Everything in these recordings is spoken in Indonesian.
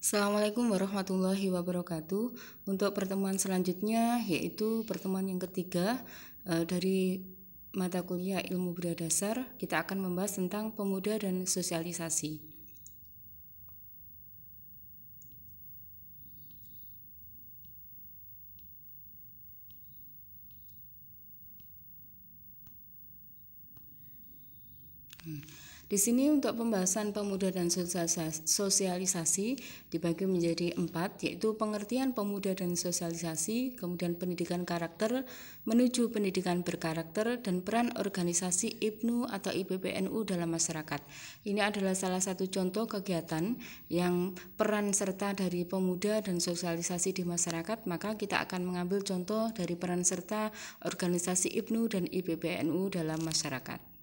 Assalamualaikum warahmatullahi wabarakatuh. Untuk pertemuan selanjutnya yaitu pertemuan yang ketiga dari mata kuliah ilmu budaya dasar, kita akan membahas tentang pemuda dan sosialisasi. Di sini untuk pembahasan pemuda dan sosialisasi dibagi menjadi 4, yaitu pengertian pemuda dan sosialisasi, kemudian pendidikan karakter menuju pendidikan berkarakter, dan peran organisasi IPNU atau IPPNU dalam masyarakat. Ini adalah salah satu contoh kegiatan yang peran serta dari pemuda dan sosialisasi di masyarakat, maka kita akan mengambil contoh dari peran serta organisasi IPNU dan IPPNU dalam masyarakat.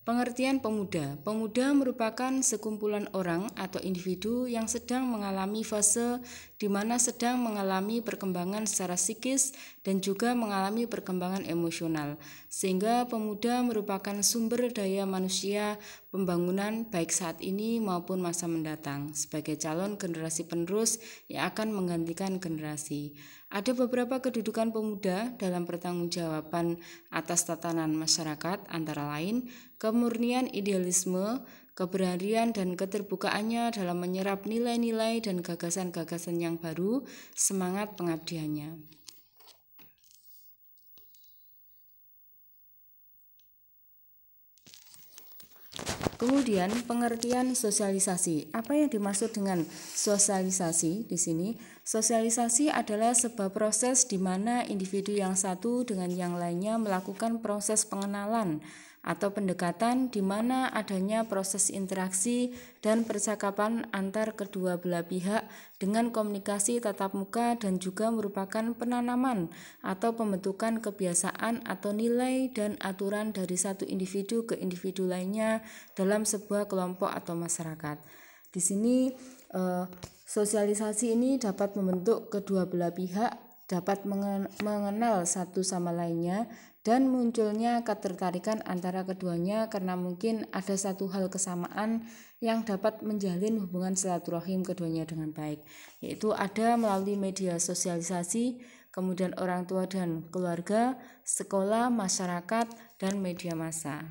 Pengertian pemuda. Pemuda merupakan sekumpulan orang atau individu yang sedang mengalami fase di mana sedang mengalami perkembangan secara psikis dan juga mengalami perkembangan emosional. Sehingga pemuda merupakan sumber daya manusia pembangunan baik saat ini maupun masa mendatang sebagai calon generasi penerus yang akan menggantikan generasi. Ada beberapa kedudukan pemuda dalam pertanggungjawaban atas tatanan masyarakat, antara lain kemurnian idealisme, keberanian dan keterbukaannya dalam menyerap nilai-nilai dan gagasan-gagasan yang baru, semangat pengabdiannya. Kemudian pengertian sosialisasi. Apa yang dimaksud dengan sosialisasi di sini? Sosialisasi adalah sebuah proses di mana individu yang satu dengan yang lainnya melakukan proses pengenalan atau pendekatan di mana adanya proses interaksi dan percakapan antar kedua belah pihak dengan komunikasi tatap muka dan juga merupakan penanaman atau pembentukan kebiasaan atau nilai dan aturan dari satu individu ke individu lainnya dalam sebuah kelompok atau masyarakat. Di sini sosialisasi ini dapat membentuk kedua belah pihak, dapat mengenal satu sama lainnya, dan munculnya ketertarikan antara keduanya karena mungkin ada satu hal kesamaan yang dapat menjalin hubungan silaturahim keduanya dengan baik, yaitu ada melalui media sosialisasi, kemudian orang tua dan keluarga, sekolah, masyarakat, dan media massa.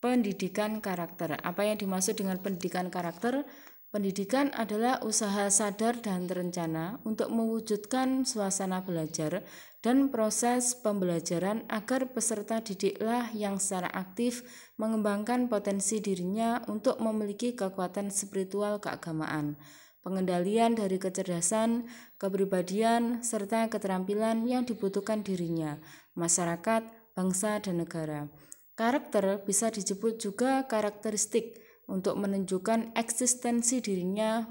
Pendidikan karakter. Apa yang dimaksud dengan pendidikan karakter? Pendidikan adalah usaha sadar dan terencana untuk mewujudkan suasana belajar dan proses pembelajaran agar peserta didiklah yang secara aktif mengembangkan potensi dirinya untuk memiliki kekuatan spiritual keagamaan, pengendalian dari kecerdasan, kepribadian, serta keterampilan yang dibutuhkan dirinya, masyarakat, bangsa, dan negara. Karakter bisa disebut juga karakteristik untuk menunjukkan eksistensi dirinya.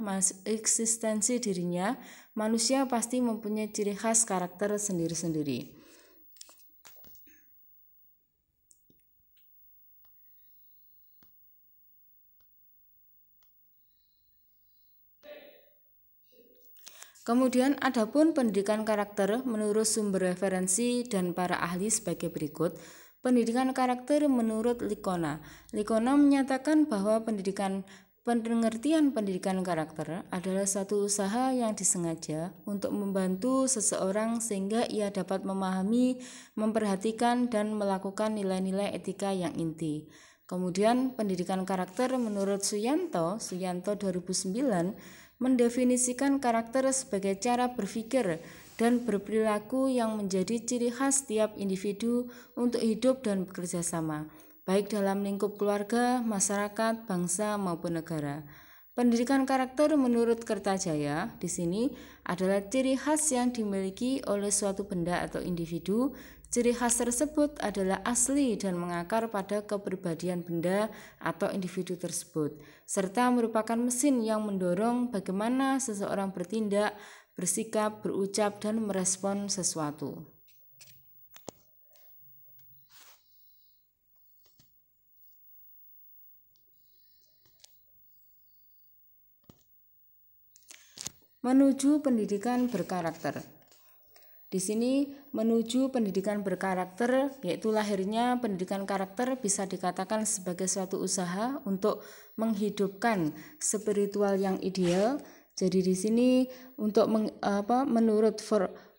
Manusia pasti mempunyai ciri khas karakter sendiri-sendiri. Kemudian adapun pendidikan karakter menurut sumber referensi dan para ahli sebagai berikut. Pendidikan karakter menurut Likona. Likona menyatakan bahwa pengertian pendidikan karakter adalah satu usaha yang disengaja untuk membantu seseorang sehingga ia dapat memahami, memperhatikan, dan melakukan nilai-nilai etika yang inti. Kemudian pendidikan karakter menurut Suyanto 2009 mendefinisikan karakter sebagai cara berpikir dan berperilaku yang menjadi ciri khas setiap individu untuk hidup dan bekerja sama, baik dalam lingkup keluarga, masyarakat, bangsa, maupun negara. Pendidikan karakter menurut Kertajaya di sini adalah ciri khas yang dimiliki oleh suatu benda atau individu. Ciri khas tersebut adalah asli dan mengakar pada kepribadian benda atau individu tersebut, serta merupakan mesin yang mendorong bagaimana seseorang bertindak, bersikap, berucap, dan merespon sesuatu. Menuju pendidikan berkarakter. Di sini menuju pendidikan berkarakter, yaitu lahirnya pendidikan karakter bisa dikatakan sebagai suatu usaha untuk menghidupkan spiritual yang ideal. Jadi di sini menurut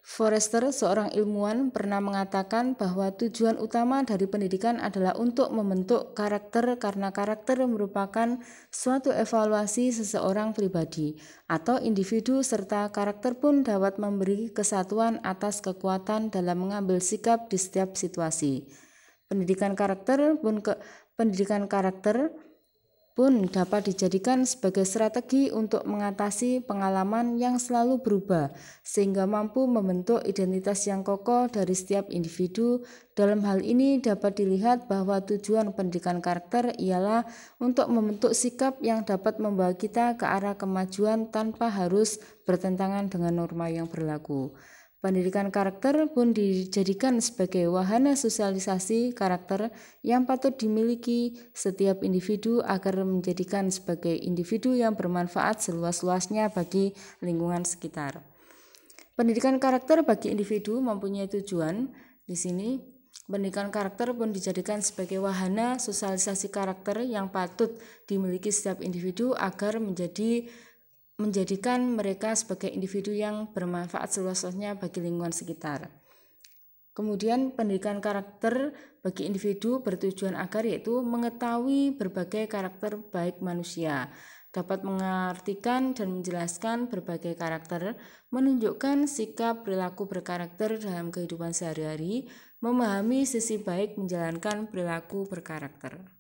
Forrester, seorang ilmuwan, pernah mengatakan bahwa tujuan utama dari pendidikan adalah untuk membentuk karakter karena karakter merupakan suatu evaluasi seseorang pribadi atau individu, serta karakter pun dapat memberi kesatuan atas kekuatan dalam mengambil sikap di setiap situasi. Pendidikan karakter pun dapat dijadikan sebagai strategi untuk mengatasi pengalaman yang selalu berubah, sehingga mampu membentuk identitas yang kokoh dari setiap individu. Dalam hal ini dapat dilihat bahwa tujuan pendidikan karakter ialah untuk membentuk sikap yang dapat membawa kita ke arah kemajuan tanpa harus bertentangan dengan norma yang berlaku. Pendidikan karakter pun dijadikan sebagai wahana sosialisasi karakter yang patut dimiliki setiap individu agar menjadikan sebagai individu yang bermanfaat seluas-luasnya bagi lingkungan sekitar. Pendidikan karakter bagi individu mempunyai tujuan. Di sini pendidikan karakter pun dijadikan sebagai wahana sosialisasi karakter yang patut dimiliki setiap individu agar menjadikan mereka sebagai individu yang bermanfaat seluas-luasnya bagi lingkungan sekitar. Kemudian pendidikan karakter bagi individu bertujuan agar yaitu mengetahui berbagai karakter baik manusia, dapat mengartikan dan menjelaskan berbagai karakter, menunjukkan sikap perilaku berkarakter dalam kehidupan sehari-hari, memahami sisi baik menjalankan perilaku berkarakter.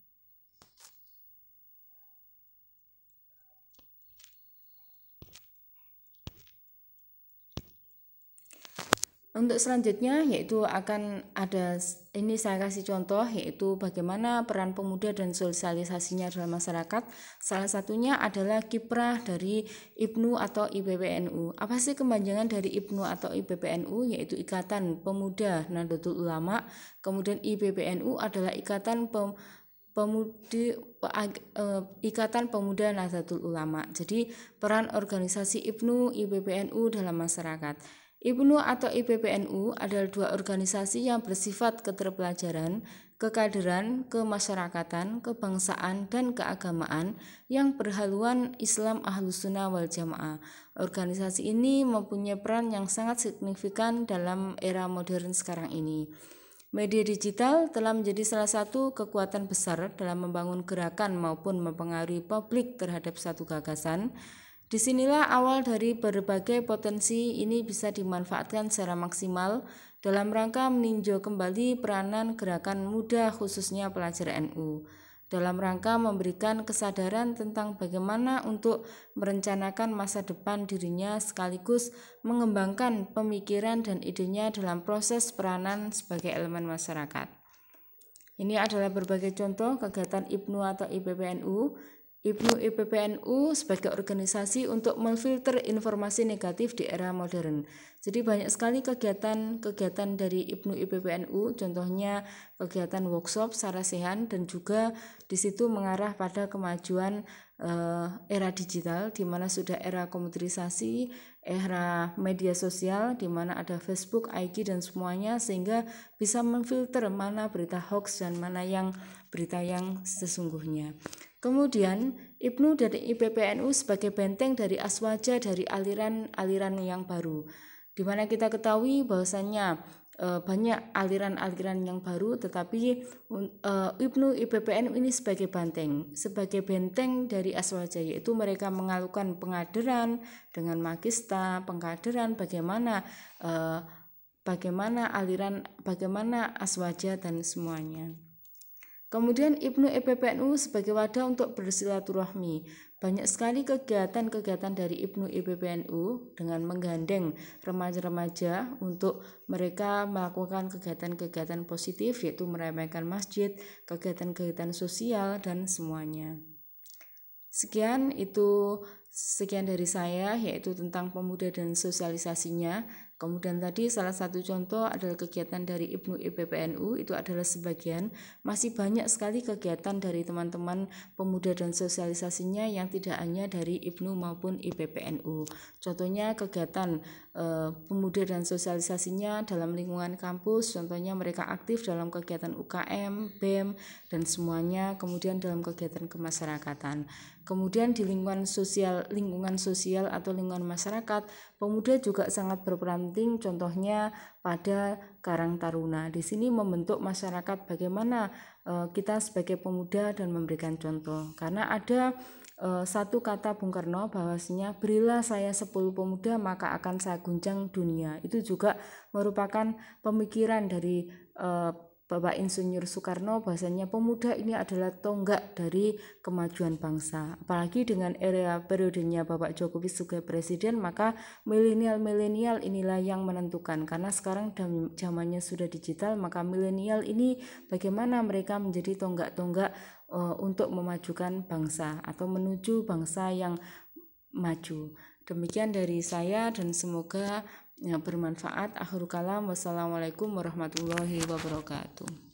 Untuk selanjutnya yaitu akan ada, ini saya kasih contoh, yaitu bagaimana peran pemuda dan sosialisasinya dalam masyarakat. Salah satunya adalah kiprah dari IPNU atau IPPNU. Apa sih kepanjangan dari IPNU atau IPPNU? Yaitu Ikatan Pemuda Nahdlatul Ulama. Kemudian IPPNU adalah Ikatan Pemuda Nahdlatul Ulama. Jadi peran organisasi IPNU, IPPNU dalam masyarakat. IPNU atau IPPNU adalah dua organisasi yang bersifat keterpelajaran, kekaderan, kemasyarakatan, kebangsaan, dan keagamaan yang berhaluan Islam Ahlus Sunnah wal Jamaah. Organisasi ini mempunyai peran yang sangat signifikan dalam era modern sekarang ini. Media digital telah menjadi salah satu kekuatan besar dalam membangun gerakan maupun mempengaruhi publik terhadap satu gagasan. Disinilah awal dari berbagai potensi ini bisa dimanfaatkan secara maksimal dalam rangka meninjau kembali peranan gerakan muda khususnya pelajar NU, dalam rangka memberikan kesadaran tentang bagaimana untuk merencanakan masa depan dirinya sekaligus mengembangkan pemikiran dan idenya dalam proses peranan sebagai elemen masyarakat. Ini adalah berbagai contoh kegiatan IPNU atau IPPNU. IPNU IPPNU sebagai organisasi untuk memfilter informasi negatif di era modern. Jadi banyak sekali kegiatan dari IPNU IPPNU, contohnya kegiatan workshop sarasehan, dan juga di situ mengarah pada kemajuan era digital, di mana sudah era komputerisasi, era media sosial, di mana ada Facebook, IG, dan semuanya, sehingga bisa memfilter mana berita hoax dan mana yang berita yang sesungguhnya. Kemudian IPNU dan IPPNU sebagai benteng dari aswaja dari aliran-aliran yang baru, di mana kita ketahui bahwasannya banyak aliran-aliran yang baru, tetapi IPNU IPPNU ini sebagai benteng dari aswaja, yaitu mereka mengalukan pengaderan dengan magista, pengkaderan, bagaimana aswaja dan semuanya. Kemudian IPNU IPPNU sebagai wadah untuk bersilaturahmi. Banyak sekali kegiatan-kegiatan dari IPNU IPPNU dengan menggandeng remaja-remaja untuk mereka melakukan kegiatan-kegiatan positif, yaitu meramaikan masjid, kegiatan-kegiatan sosial, dan semuanya. Sekian dari saya, yaitu tentang pemuda dan sosialisasinya. Kemudian tadi salah satu contoh adalah kegiatan dari IPNU IPPNU, itu adalah sebagian. Masih banyak sekali kegiatan dari teman-teman pemuda dan sosialisasinya yang tidak hanya dari IPNU maupun IPPNU. Contohnya kegiatan pemuda dan sosialisasinya dalam lingkungan kampus, contohnya mereka aktif dalam kegiatan UKM, BEM, dan semuanya, kemudian dalam kegiatan kemasyarakatan. Kemudian di lingkungan sosial atau lingkungan masyarakat, pemuda juga sangat berperan penting, contohnya pada Karang Taruna. Di sini membentuk masyarakat bagaimana kita sebagai pemuda dan memberikan contoh. Karena ada satu kata Bung Karno bahwasanya berilah saya 10 pemuda maka akan saya guncang dunia. Itu juga merupakan pemikiran dari Bapak Insinyur Soekarno bahwasanya pemuda ini adalah tonggak dari kemajuan bangsa. Apalagi dengan era periodenya Bapak Jokowi sebagai presiden, maka milenial inilah yang menentukan. Karena sekarang zamannya sudah digital, maka milenial ini bagaimana mereka menjadi tonggak-tonggak untuk memajukan bangsa atau menuju bangsa yang maju. Demikian dari saya dan semoga bermanfaat. Akhirul kalam, wassalamualaikum warahmatullahi wabarakatuh.